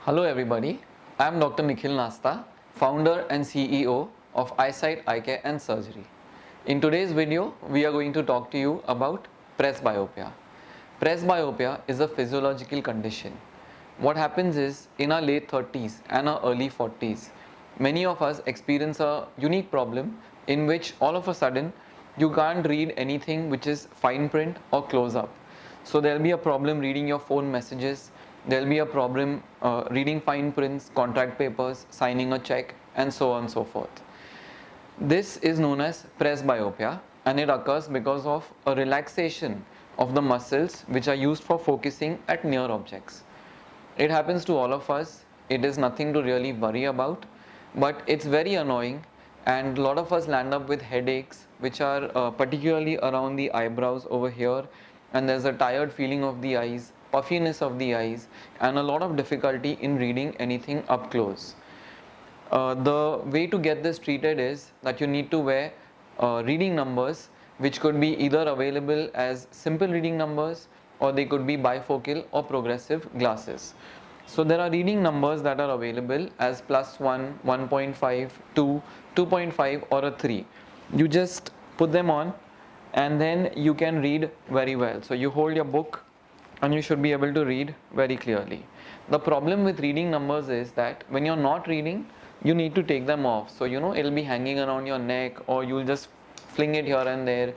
Hello everybody, I am Dr. Nikhil Nasta, founder and CEO of Eyesight Eye Care and Surgery. In today's video, we are going to talk to you about presbyopia. Presbyopia is a physiological condition. What happens is, in our late 30s and our early 40s, many of us experience a unique problem in which all of a sudden you can't read anything which is fine print or close up. So there'll be a problem reading your phone messages, there'll be a problem reading fine prints, contract papers, signing a check, and so on and so forth. This is known as presbyopia, and it occurs because of a relaxation of the muscles which are used for focusing at near objects. It happens to all of us. It is nothing to really worry about, but it's very annoying, and a lot of us land up with headaches which are particularly around the eyebrows over here, and there's a tired feeling of the eyes, puffiness of the eyes, and a lot of difficulty in reading anything up close. The way to get this treated is that you need to wear reading numbers which could be either available as simple reading numbers or they could be bifocal or progressive glasses. So there are reading numbers that are available as +1, 1.5, 2, 2.5 or a 3. You just put them on and then you can read very well. So you hold your book and you should be able to read very clearly. The problem with reading numbers is that when you're not reading, you need to take them off. So it'll be hanging around your neck or you'll just fling it here and there.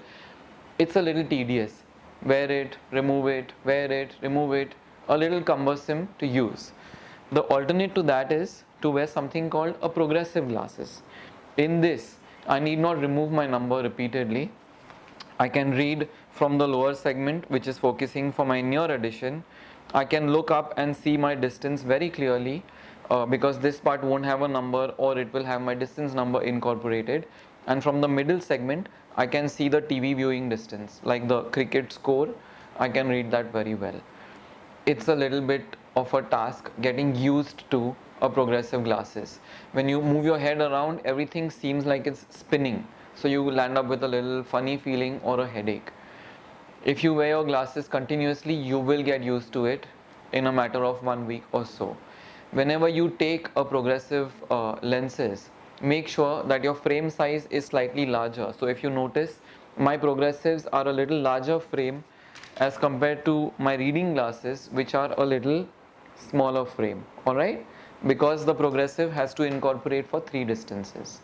It's a little tedious. Wear it, remove it, wear it, remove it. A little cumbersome to use. The alternate to that is to wear something called a progressive glasses. In this, I need not remove my number repeatedly. I can read from the lower segment which is focusing for my near addition. I can look up and see my distance very clearly because this part won't have a number or it will have my distance number incorporated. And from the middle segment, I can see the TV viewing distance, like the cricket score. I can read that very well. It's a little bit of a task getting used to a progressive glasses. When you move your head around, everything seems like it's spinning. So you will land up with a little funny feeling or a headache. If you wear your glasses continuously, you will get used to it in a matter of 1 week or so. Whenever you take a progressive lenses, make sure that your frame size is slightly larger. So if you notice, my progressives are a little larger frame as compared to my reading glasses, which are a little smaller frame. Alright, because the progressive has to incorporate for 3 distances.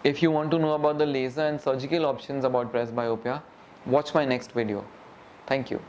If you want to know about the laser and surgical options about presbyopia, watch my next video. Thank you.